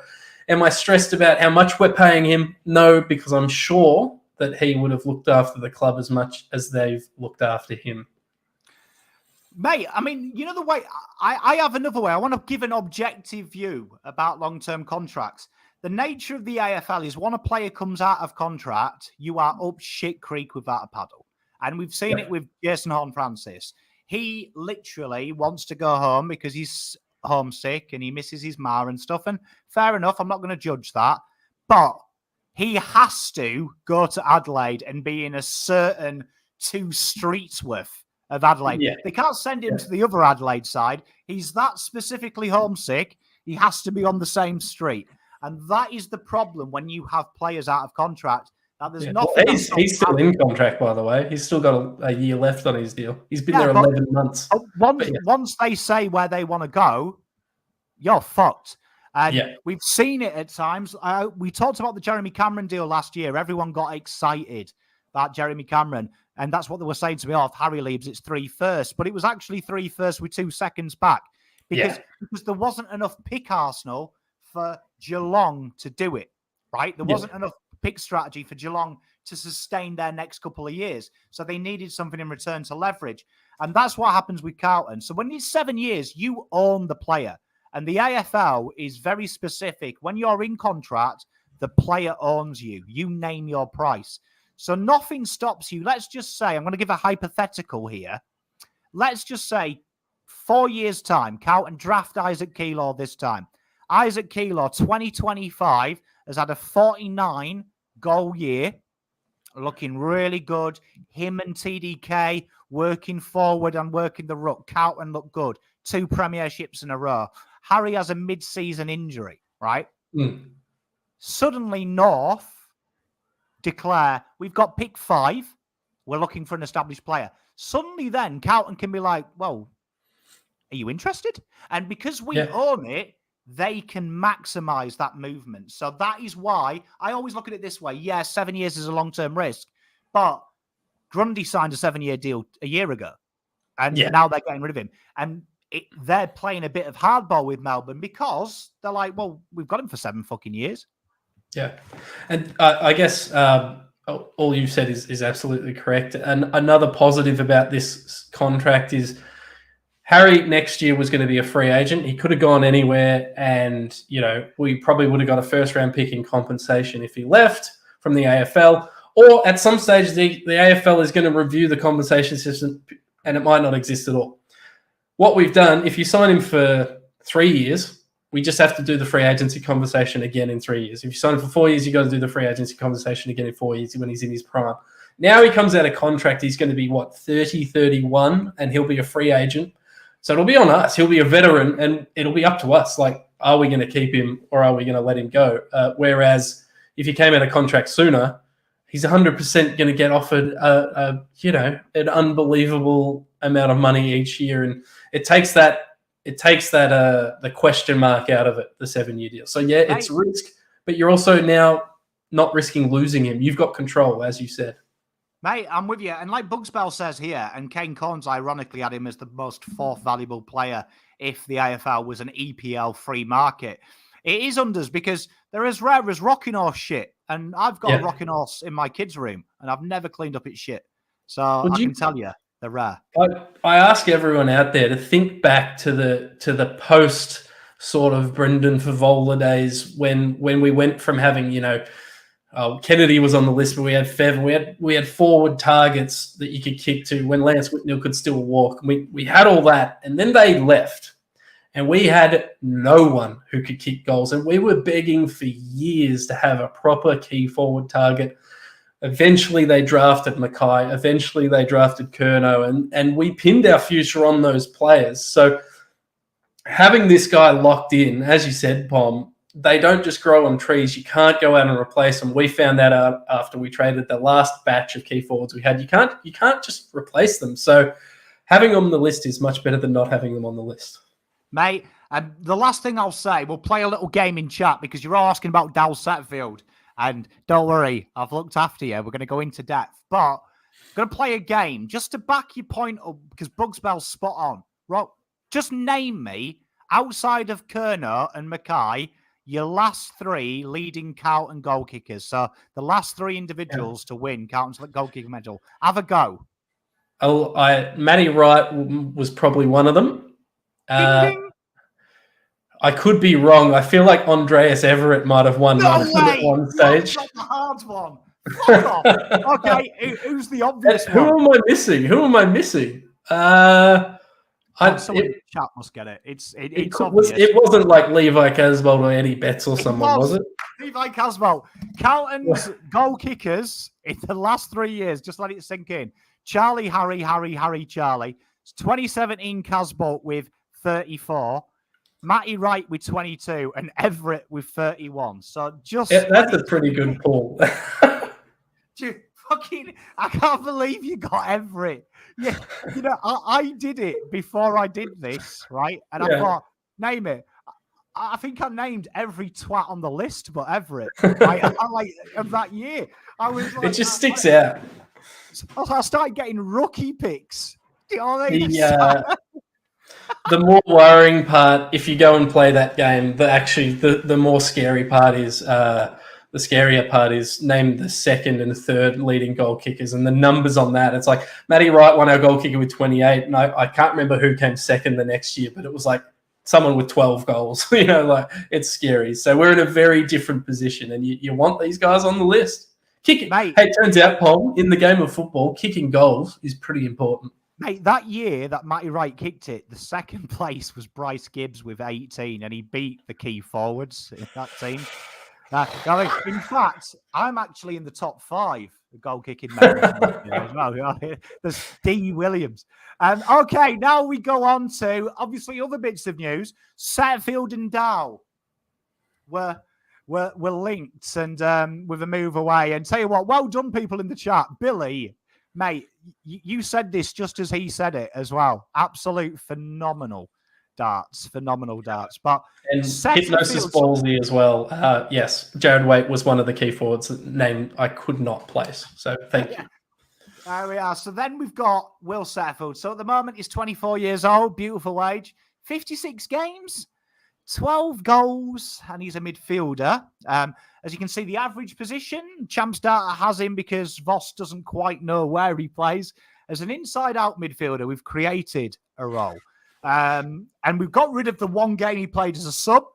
am I stressed about how much we're paying him? No, because I'm sure that he would have looked after the club as much as they've looked after him. Mate, I mean, you know the way I have another way. I want to give an objective view about long-term contracts. The nature of the AFL is when a player comes out of contract, you are up shit creek without a paddle. And we've seen it with Jason Horne-Francis. He literally wants to go home because he's homesick and he misses his ma and stuff. And fair enough, I'm not going to judge that. But he has to go to Adelaide and be in a certain 2 streets worth of Adelaide. Yeah. They can't send him to the other Adelaide side. He's that specifically homesick. He has to be on the same street. And that is the problem when you have players out of contract. Now, there's nothing. Well, he's still in contract, by the way. He's still got a year left on his deal. He's been there 11 months. Once they say where they want to go, you're fucked. And we've seen it at times. We talked about the Jeremy Cameron deal last year. Everyone got excited about Jeremy Cameron. And that's what they were saying to me. Oh, if Harry leaves, it's 3 firsts. But it was actually 3 firsts with 2 seconds back. Because there wasn't enough pick Arsenal for Geelong to do it, right? There wasn't enough pick strategy for Geelong to sustain their next couple of years. So they needed something in return to leverage. And that's what happens with Carlton. So when it's 7 years, you own the player. And the AFL is very specific. When you're in contract, the player owns you. You name your price. So nothing stops you. Let's just say, I'm going to give a hypothetical here. Let's just say 4 years' time, Carlton draft Isaac Keilor this time. Isaac Keilor, 2025, has had a 49-goal year, looking really good. Him and TDK working forward and working the ruck. Carlton look good. 2 premierships in a row. Harry has a mid-season injury, right? Suddenly, North declare, we've got pick 5. We're looking for an established player. Suddenly then, Carlton can be like, well, are you interested? And because we own it, they can maximize that movement. So that is why I always look at it this way. Yeah, 7 years is a long-term risk, but Grundy signed a 7-year deal a year ago, and now they're getting rid of him. And they're playing a bit of hardball with Melbourne because they're like, well, we've got him for 7 fucking years. Yeah. And I guess all you've said is absolutely correct. And another positive about this contract is Harry next year was going to be a free agent. He could have gone anywhere, and we probably would have got a first-round pick in compensation if he left from the AFL. Or at some stage, the AFL is going to review the compensation system, and it might not exist at all. What we've done, if you sign him for 3 years, we just have to do the free agency conversation again in 3 years. If you sign him for 4 years, you got to do the free agency conversation again in 4 years when he's in his prime. Now he comes out of contract, he's going to be, 30, 31, and he'll be a free agent. So it'll be on us. He'll be a veteran, and it'll be up to us. Like, are we going to keep him or are we going to let him go? Whereas if he came out of contract sooner, he's 100% going to get offered, an unbelievable amount of money each year, and it takes that the question mark out of it, the 7-year deal. So it's risk, but you're also now not risking losing him. You've got control, as you said. Mate, I'm with you. And like Bugsbell says here, and Kane Corns ironically had him as the most 4th valuable player if the AFL was an EPL free market. It is unders because they're as rare as rocking horse shit. And I've got a rocking horse in my kids' room, and I've never cleaned up its shit. So I can tell you, they're rare. I ask everyone out there to think back to the post sort of Brendan Favola days when we went from having, Kennedy was on the list, but we had Fev, we had forward targets that you could kick to when Lance Whitnell could still walk. We had all that, and then they left, and we had no one who could kick goals, and we were begging for years to have a proper key forward target. Eventually, they drafted McKay. Eventually, they drafted Curnow, and we pinned our future on those players. So having this guy locked in, as you said, Pom, they don't just grow on trees. You can't go out and replace them. We found that out after we traded the last batch of key forwards we had. You can't just replace them. So having them on the list is much better than not having them on the list. Mate, the last thing I'll say, we'll play a little game in chat because you're all asking about Dow Setterfield. And don't worry, I've looked after you. We're going to go into depth. But I'm going to play a game just to back your point up because Bugsbell's spot on. Right, just name me, outside of Kerner and McKay, your last 3 leading Carlton goal kickers. So the last 3 individuals to win Carlton's goal kicker medal. Have a go. Matty Wright was probably one of them. Ding, ding. I could be wrong. I feel like Andreas Everett might have won one at one stage. That's the hard one. Fuck off. Okay, who's the obvious one? Who am I missing? Someone in the chat must get it. It's obvious. It wasn't like Levi Casbolt or Eddie Betts or someone, was it? Levi Casbolt. Carlton's goal kickers in the last 3 years, just let it sink in. Charlie, Harry, Charlie. It's 2017 Casbolt with 34. Matty Wright with 22 and Everett with 31. So that's a pretty good pull. I can't believe you got Everett. Yeah, I did it before I did this, right? And I thought, name it. I think I named every twat on the list, but Everett. Right? Of that year, I was like, it just sticks out. I started getting rookie picks. Do you know what I mean? The more worrying part, if you go and play that game, the more scary part is the scarier part is name the second and third leading goal kickers, and the numbers on that. It's like Matty Wright won our goal kicker with 28, and I can't remember who came second the next year, but it was like someone with 12 goals. It's scary. So we're in a very different position, and you want these guys on the list. Kicking. Hey, it turns out, Paul, in the game of football, kicking goals is pretty important. Mate, that year that Matty Wright kicked it, the second place was Bryce Gibbs with 18, and he beat the key forwards in that team. In fact, I'm actually in the top 5 goal kicking members as well. There's D. Williams. Okay, now we go on to obviously other bits of news. Setterfield and Dow were linked and with a move away. And tell you what, well done, people in the chat. Billy, mate, you said this just as he said it as well. Absolute phenomenal darts. But Hypnosis Ballsy as well. Yes, Jared Waite was one of the key forwards named I could not place. So thank you. There we are. So then we've got Will Setterfield. So at the moment he's 24 years old, beautiful age, 56 games, 12 goals, and he's a midfielder. As you can see, the average position, Champs Data has him because Voss doesn't quite know where he plays. As an inside-out midfielder, we've created a role. And we've got rid of the one game he played as a sub.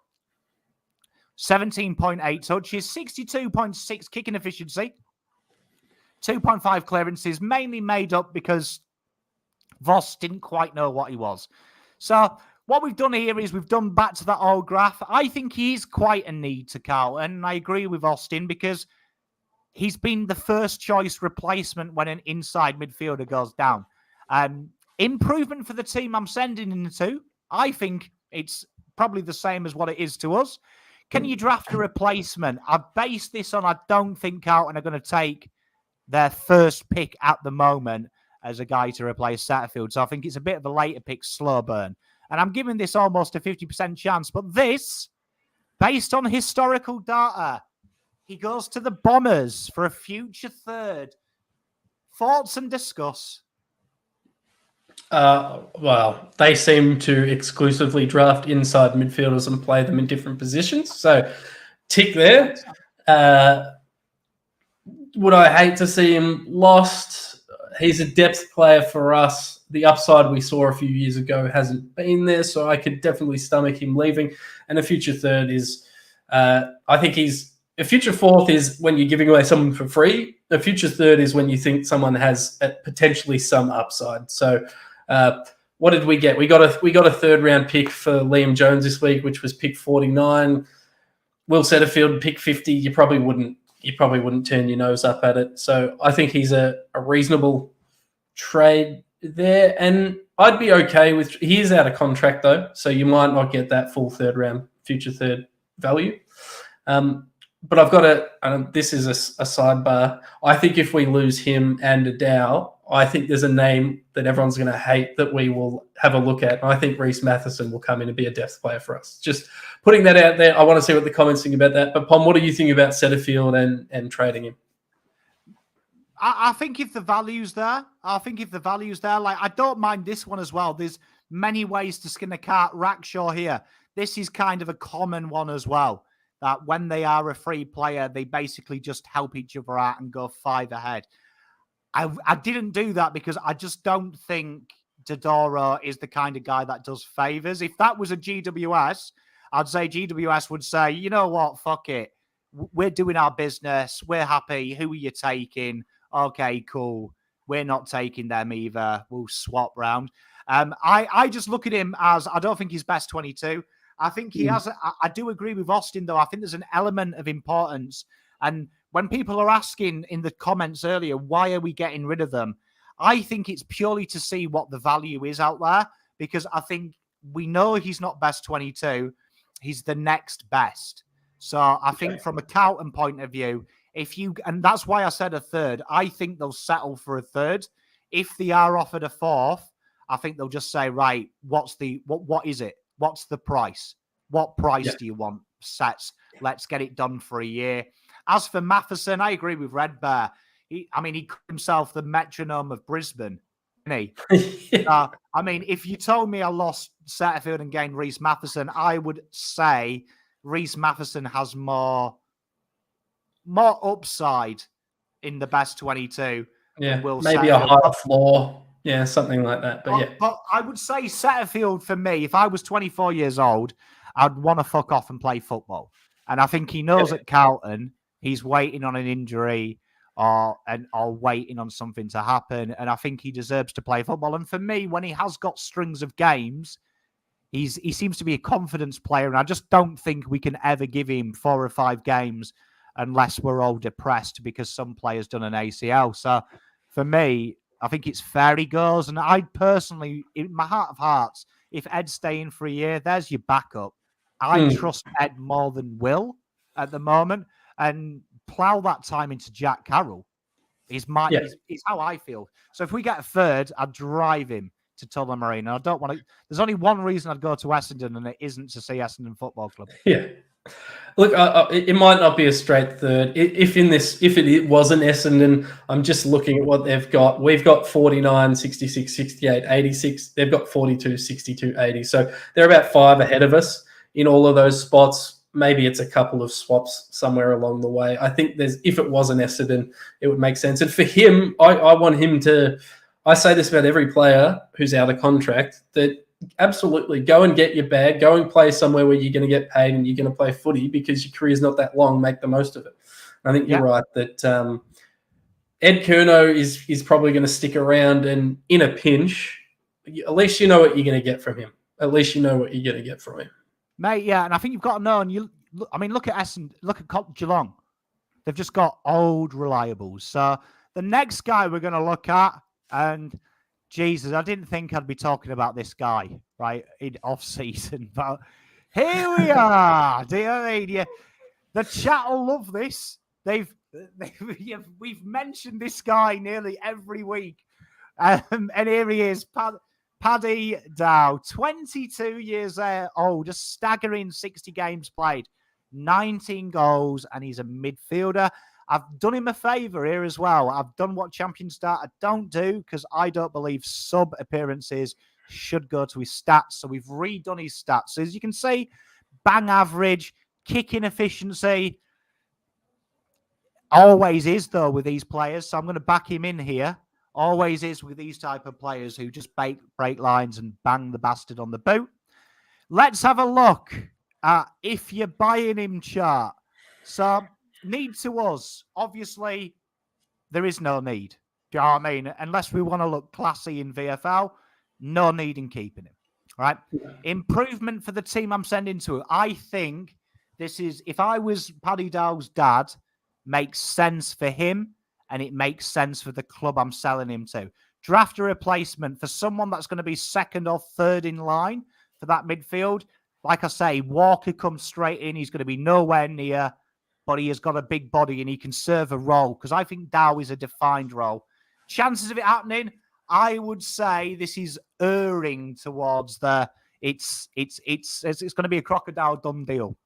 17.8 touches, 62.6 kicking efficiency, 2.5 clearances, mainly made up because Voss didn't quite know what he was. So what we've done here is we've done back to that old graph. I think he's quite a need to Carlton. And I agree with Austin because he's been the first choice replacement when an inside midfielder goes down. Improvement for the team I'm sending him to. I think it's probably the same as what it is to us. Can you draft a replacement? I've based this on I don't think Carlton are going to take their first pick at the moment as a guy to replace Setterfield. So I think it's a bit of a later pick, slow burn. And I'm giving this almost a 50% chance. But this, based on historical data, he goes to the Bombers for a future third. Thoughts and discuss. Well, they seem to exclusively draft inside midfielders and play them in different positions. So, tick there. Would I hate to see him lost? He's a depth player for us. The upside we saw a few years ago hasn't been there, so I could definitely stomach him leaving. And a future third is, I think a future fourth is when you're giving away someone for free. A future third is when you think someone has potentially some upside. So, what did we get? We got a third round pick for Liam Jones this week, which was pick 49. Will Setterfield pick 50. You probably wouldn't turn your nose up at it. So I think he's a reasonable trade there, and I'd be okay with. He is out of contract though, so you might not get that full third round future third value. But I've got this is a sidebar. I think if we lose him and a Dow, I think there's a name that everyone's going to hate that we will have a look at. And I think Reece Matheson will come in and be a depth player for us. Just putting that out there. I want to see what the comments think about that. But Pom, what do you think about Setterfield and trading him? I think if the value's there, like I don't mind this one as well. There's many ways to skin a cat. Rackshaw here. This is kind of a common one as well. That when they are a free player, they basically just help each other out and go 5 ahead. I didn't do that because I just don't think Dodoro is the kind of guy that does favors. If that was a GWS, I'd say GWS would say, you know what, fuck it. We're doing our business. We're happy. Who are you taking? Okay, cool. We're not taking them either. We'll swap round. I just look at him as, I don't think he's best 22. I think he has, I do agree with Austin though. I think there's an element of importance. And when people are asking in the comments earlier, why are we getting rid of them? I think it's purely to see what the value is out there, because I think we know he's not best 22. He's the next best. So I think from a Carlton point of view, and that's why I said a third, I think they'll settle for a third. If they are offered a fourth, I think they'll just say, right, what is it? What's the price? What price do you want? Sets. Let's get it done for a year. As for Matheson, I agree with Red Bear. He called himself the metronome of Brisbane, didn't he? I mean, if you told me I lost Setterfield and gained Reece Matheson, I would say Reece Matheson has more upside in the best 22. Yeah, maybe a higher floor. Yeah, something like that. But I would say Setterfield, for me, if I was 24 years old, I'd want to fuck off and play football. And I think he knows at Carlton he's waiting on an injury or waiting on something to happen. And I think he deserves to play football. And for me, when he has got strings of games, he seems to be a confidence player. And I just don't think we can ever give him 4 or 5 games unless we're all depressed because some player's done an ACL. So for me, I think it's fair he goes. And I personally, in my heart of hearts, if Ed's staying for a year, there's your backup. I trust Ed more than Will at the moment, and plough that time into Jack Carroll. Is how I feel. So if we get a third, I'd drive him to Tullamarine. I don't want to. There's only one reason I'd go to Essendon, and it isn't to see Essendon Football Club. Yeah. Look, it might not be a straight third. If it was an Essendon, I'm just looking at what they've got. We've got 49, 66, 68, 86. They've got 42, 62, 80. So they're about 5 ahead of us in all of those spots. Maybe it's a couple of swaps somewhere along the way. I think if it was an Essendon, it would make sense. And for him, I want him to, I say this about every player who's out of contract, that absolutely go and get your bag, go and play somewhere where you're going to get paid and you're going to play footy because your career's not that long. Make the most of it. I think you're right that Ed Curnow is probably going to stick around, and in a pinch, at least you know what you're going to get from him. At least you know what you're going to get from him. Mate, yeah, and I think you've got to know, and look at Essendon, look at Geelong. They've just got old reliables. So the next guy we're going to look at, and Jesus, I didn't think I'd be talking about this guy, right, in off-season, but here we are. The chat will love this. We've mentioned this guy nearly every week, and here he is, Paddy Dow, 22 years old, just staggering 60 games played, 19 goals, and he's a midfielder. I've done him a favour here as well. I've done what champions data don't do, because I don't believe sub appearances should go to his stats. So we've redone his stats. So as you can see, bang average, kicking efficiency, always is though with these players. So I'm going to back him in here. Always is with these type of players who just break lines and bang the bastard on the boot. Let's have a look at if you're buying him chart. So need to us, obviously, there is no need. Do you know what I mean? Unless we want to look classy in VFL, no need in keeping him. Right? Improvement for the team I'm sending to. I think this is, if I was Paddy Dow's dad, makes sense for him. And it makes sense for the club I'm selling him to. Draft a replacement for someone that's going to be second or third in line for that midfield. Like I say, Walker comes straight in. He's going to be nowhere near, but he has got a big body and he can serve a role. Because I think Dow is a defined role. chances of it happening, I would say this is erring towards it's going to be a crocodile done deal.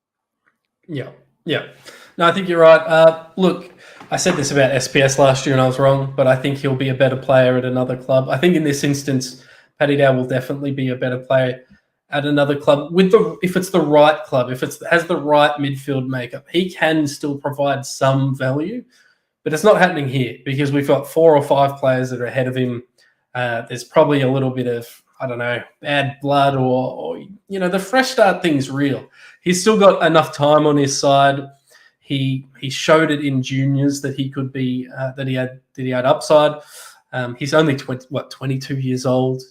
Yeah. No, I think you're right. Look, I said this about SPS last year and I was wrong, but I think he'll be a better player at another club. I think in this instance, Paddy Dow will definitely be a better player at another club if it's the right club, if it has the right midfield makeup. He can still provide some value, but it's not happening here because we've got 4 or 5 players that are ahead of him. There's probably a little bit of, I don't know, bad blood or the fresh start thing's real. He's still got enough time on his side. He showed it in juniors that he could be that he had upside. He's only 22 years old,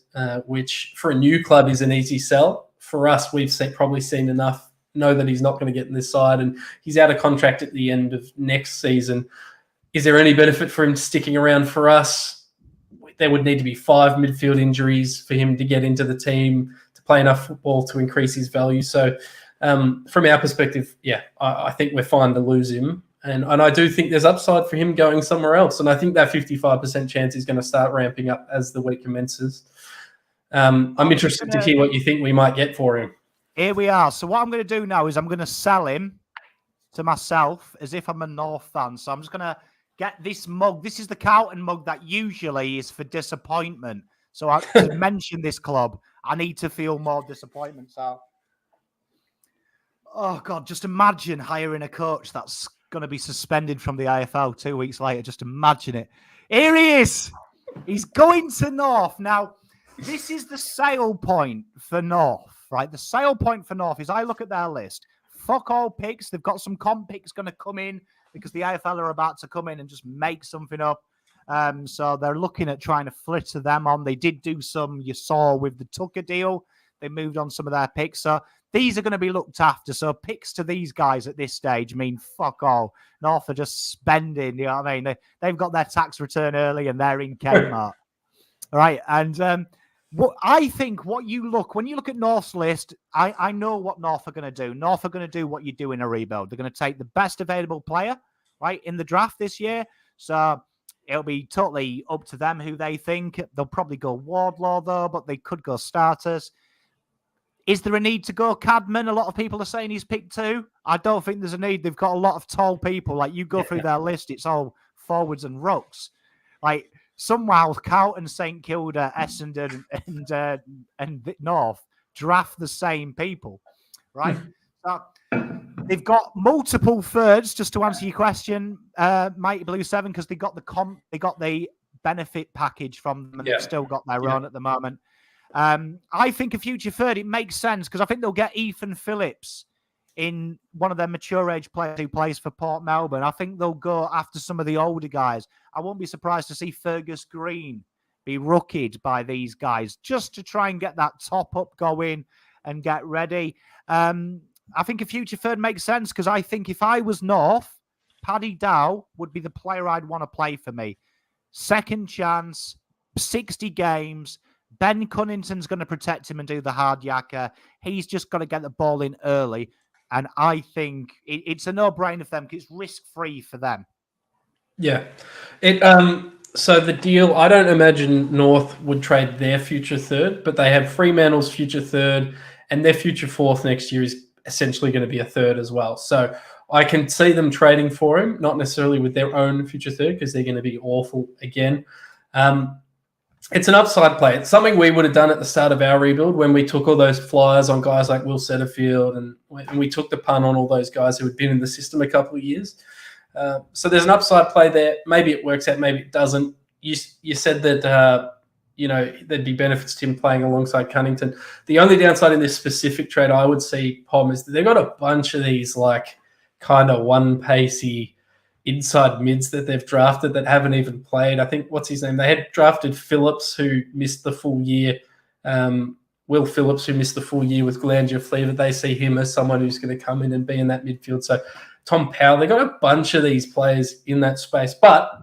which for a new club is an easy sell. For us, we've probably seen enough, know that he's not going to get in this side, and he's out of contract at the end of next season. Is there any benefit for him sticking around for us? There would need to be 5 midfield injuries for him to get into the team, to play enough football to increase his value. So from our perspective, I think we're fine to lose him. And I do think there's upside for him going somewhere else. And I think that 55% chance is going to start ramping up as the week commences. I'm interested to hear what you think we might get for him. Here we are. So what I'm going to do now is I'm going to sell him to myself as if I'm a North fan. So I'm just going to get this mug. This is the Carlton mug that usually is for disappointment. So to mention this club, I need to feel more disappointment. So, oh God, just imagine hiring a coach that's going to be suspended from the AFL 2 weeks later. Just imagine it. Here he is. He's going to North. Now, this is the sale point for North, right? The sale point for North is I look at their list. Fuck all picks. They've got some comp picks going to come in because the AFL are about to come in and just make something up. So they're looking at trying to flitter them on. They did do some, you saw with the Tucker deal. They moved on some of their picks. So these are going to be looked after. So picks to these guys at this stage mean fuck all. North are just spending, you know what I mean? They've got their tax return early and they're in Kmart. All right. And what I think when you look at North's list, I know what North are going to do. North are going to do what you do in a rebuild. They're going to take the best available player, right, in the draft this year. So it'll be totally up to them who they think. They'll probably go Wardlaw, though, but they could go starters. Is there a need to go Cadman? A lot of people are saying he's picked 2. I don't think there's a need. They've got a lot of tall people. Like, you go through their list, it's all forwards and rucks. Like, somehow Carlton, St Kilda, Essendon, and North draft the same people, right? So they've got multiple thirds, just to answer your question, Mighty Blue 7, because they got the benefit package from them, and they've still got their own at the moment. I think a future third, it makes sense, because I think they'll get Ethan Phillips in one of their mature age players who plays for Port Melbourne. I think they'll go after some of the older guys. I won't be surprised to see Fergus Green be rookied by these guys just to try and get that top up going and get ready. I think a future third makes sense, because I think if I was North, Paddy Dow would be the player I'd want to play for me. Second chance, 60 games. Ben Cunnington's going to protect him and do the hard yakka. He's just got to get the ball in early. And I think it's a no-brainer for them, because it's risk-free for them. Yeah. So the deal, I don't imagine North would trade their future third, but they have Fremantle's future third, and their future fourth next year is essentially going to be a third as well. So I can see them trading for him, not necessarily with their own future third, because they're going to be awful again. It's an upside play. It's something we would have done at the start of our rebuild when we took all those flyers on guys like Will Setterfield, and we took the punt on all those guys who had been in the system a couple of years. So there's an upside play there. Maybe it works out, maybe it doesn't. You said that there'd be benefits to him playing alongside Cunnington. The only downside in this specific trade I would see, Pom, is that they've got a bunch of these like kind of one-pacey inside mids that they've drafted that haven't even played. I think, what's his name? They had drafted Phillips, who missed the full year. Will Phillips, who missed the full year with glandular fever. They see him as someone who's going to come in and be in that midfield. So Tom Powell, they've got a bunch of these players in that space, but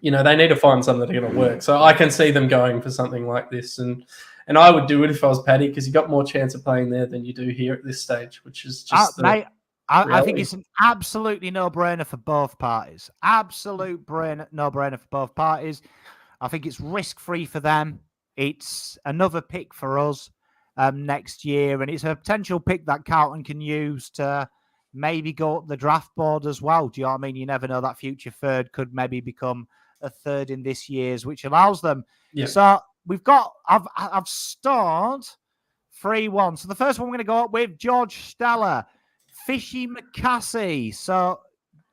they need to find something that are going to work. So I can see them going for something like this, and I would do it if I was Paddy, because you got more chance of playing there than you do here at this stage, which is just mate, I think it's an absolutely no-brainer for both parties. Absolute no-brainer for both parties. I think it's risk-free for them. It's another pick for us next year, and it's a potential pick that Carlton can use to maybe go up the draft board as well. Do you know what I mean? You never know, that future third could maybe become a third in this year's, which allows them. Yeah. So I've starred 3-1. So the first one we're going to go up with, George Stella, Fishy McCassie. So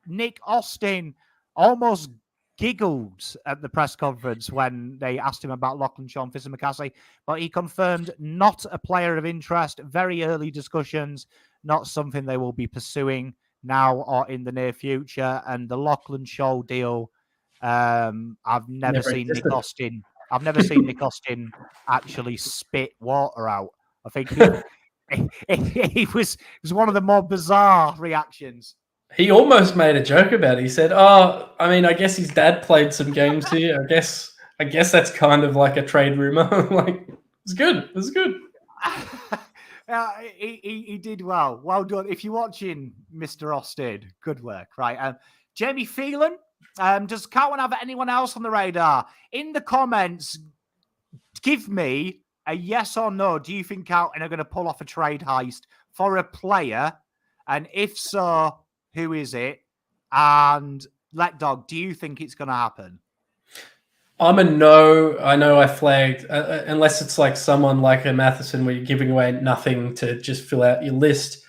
Nick Austin almost giggled at the press conference when they asked him about Lachlan Shaw, Fishy McCassie, but he confirmed not a player of interest. Very early discussions, not something they will be pursuing now or in the near future. And the Lachlan Shaw deal, I've never seen Nick Austin. I've never seen Nick Austin actually spit water out. I think it was one of the more bizarre reactions. He almost made a joke about it. He said, "Oh, I mean, I guess his dad played some games here. I guess that's kind of like a trade rumor." Like, it's good. It's good. He did well. Well done. If you're watching, Mr. Austin, good work. Right. Jamie Phelan, does Carlton have anyone else on the radar? In the comments, give me a yes or no. Do you think Carlton are going to pull off a trade heist for a player? And if so, who is it? And Let Dog, do you think it's going to happen? I'm a no. I know I flagged, unless it's like someone like a Matheson where you're giving away nothing to just fill out your list.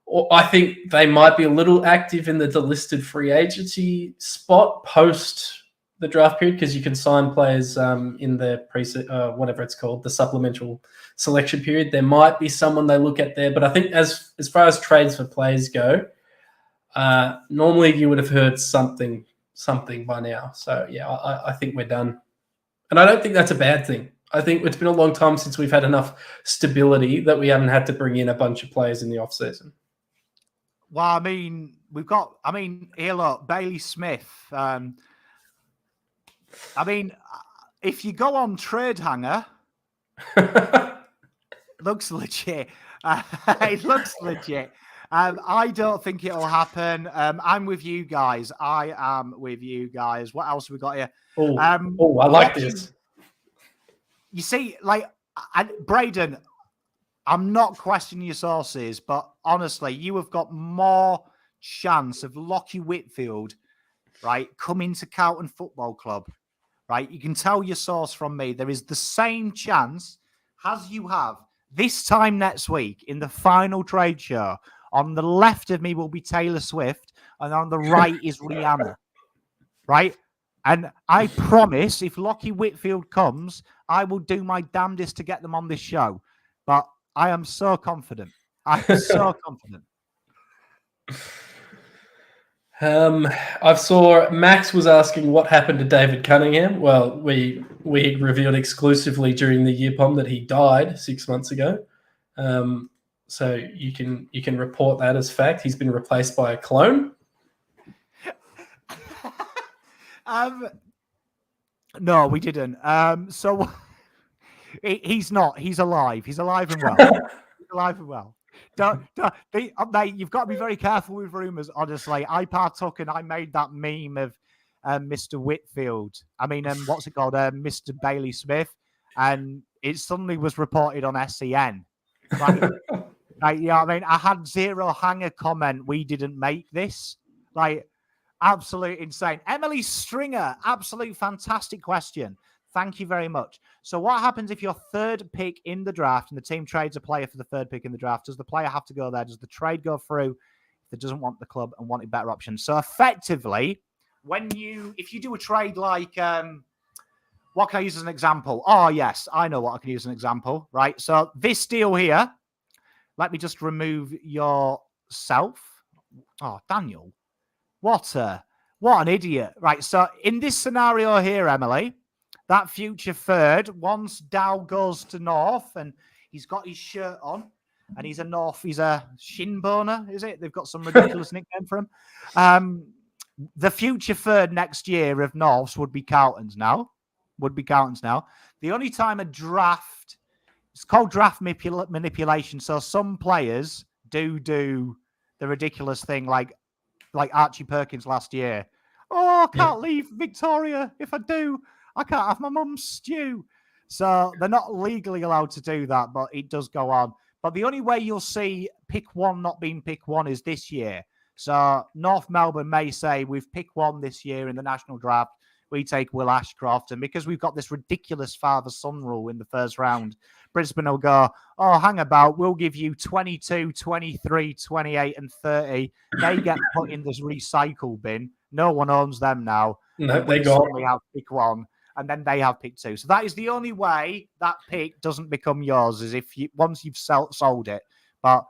Or I think they might be a little active in the delisted free agency spot post the draft period, because you can sign players in the whatever it's called, the supplemental selection period. There might be someone they look at there, but I think as far as trades for players go, normally you would have heard something by now. So yeah, I think we're done, and I don't think that's a bad thing. I think it's been a long time since we've had enough stability that we haven't had to bring in a bunch of players in the off season. Well, I mean, here look, Bailey Smith. I mean, if you go on Trade Hanger, looks legit. It looks legit. I don't think it'll happen. I'm with you guys. I am with you guys. What else have we got here? I like this. You see, like, Braden, I'm not questioning your sources, but honestly, you have got more chance of Lockie Whitfield, right, coming to Carlton Football Club, right? You can tell your source from me. There is the same chance as you have this time next week in the final trade show. On the left of me will be Taylor Swift, and on the right is Rihanna, right? And I promise, if Lockie Whitfield comes, I will do my damnedest to get them on this show. But I am so confident. I'm so confident. I saw Max was asking what happened to David Cunningham. Well, we revealed exclusively during the year pomp that he died 6 months ago. So you can report that as fact. He's been replaced by a clone. No, we didn't. So he's not. He's alive. He's alive and well. He's alive and well. Mate, you've got to be very careful with rumours, honestly. I partook and I made that meme of Mr. Whitfield. I mean, what's it called? Mr. Bailey Smith. And it suddenly was reported on SEN. Like, yeah, I mean, I had zero hanger comment. We didn't make this. Like, absolute insane. Emily Stringer, absolute fantastic question. Thank you very much. So what happens if your third pick in the draft and the team trades a player for the third pick in the draft? Does the player have to go there? Does the trade go through if it doesn't want the club and wanted better options? So effectively, if you do a trade like, what can I use as an example? Oh, yes, I know what I can use as an example, right? So this deal here, let me just remove yourself. Oh, Daniel, what an idiot. Right, so in this scenario here, Emily, that future third, once Dow goes to North and he's got his shirt on and he's a shin boner, is it? They've got some ridiculous nickname for him. The future third next year of Norths would be Carlton's now. The only time a draft, it's called draft manipulation. So some players do the ridiculous thing like Archie Perkins last year. Oh, I can't leave Victoria. If I do, I can't have my mum's stew. So they're not legally allowed to do that, but it does go on. But the only way you'll see pick one not being pick one is this year. So North Melbourne may say, we've picked one this year in the national draft. We take Will Ashcroft. And because we've got this ridiculous father-son rule in the first round, Brisbane will go, oh, hang about. We'll give you 22, 23, 28, and 30. They get put in this recycle bin. No one owns them now. No, they got. We have pick one. And then they have pick two. So that is the only way that pick doesn't become yours, is if you once you've sold it. But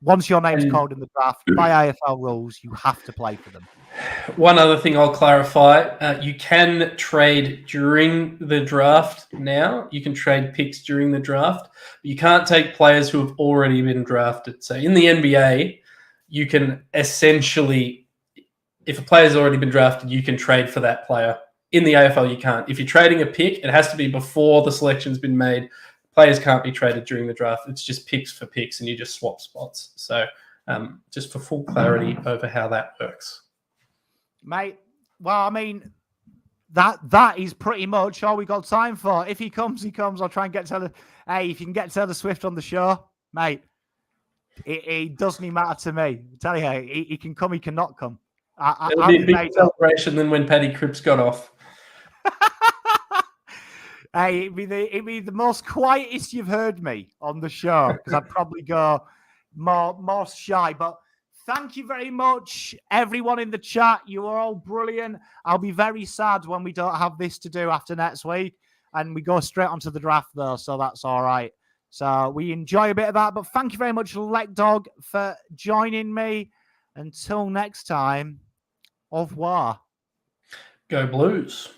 once your name's called in the draft, by AFL rules, you have to play for them. One other thing I'll clarify. You can trade during the draft now. You can trade picks during the draft. You can't take players who have already been drafted. So in the NBA, you can essentially, if a player's already been drafted, you can trade for that player. In the AFL, you can't. If you're trading a pick, it has to be before the selection's been made. Players can't be traded during the draft. It's just picks for picks, and you just swap spots. So just for full clarity over how that works. Mate, well, I mean, that is pretty much all we got time for. If he comes, he comes. I'll try and get Taylor. Hey, if you can get Taylor Swift on the show, mate, it doesn't even matter to me. I tell you, he can come, he cannot come. It'll be a big celebration than when Paddy Cripps got off. Hey, it'd be the most quietest you've heard me on the show, because I'd probably go more shy. But thank you very much, everyone in the chat. You are all brilliant. I'll be very sad when we don't have this to do after next week, and we go straight onto the draft, though, so that's all right. So we enjoy a bit of that. But thank you very much, Lek Dog, for joining me. Until next time, au revoir. Go Blues.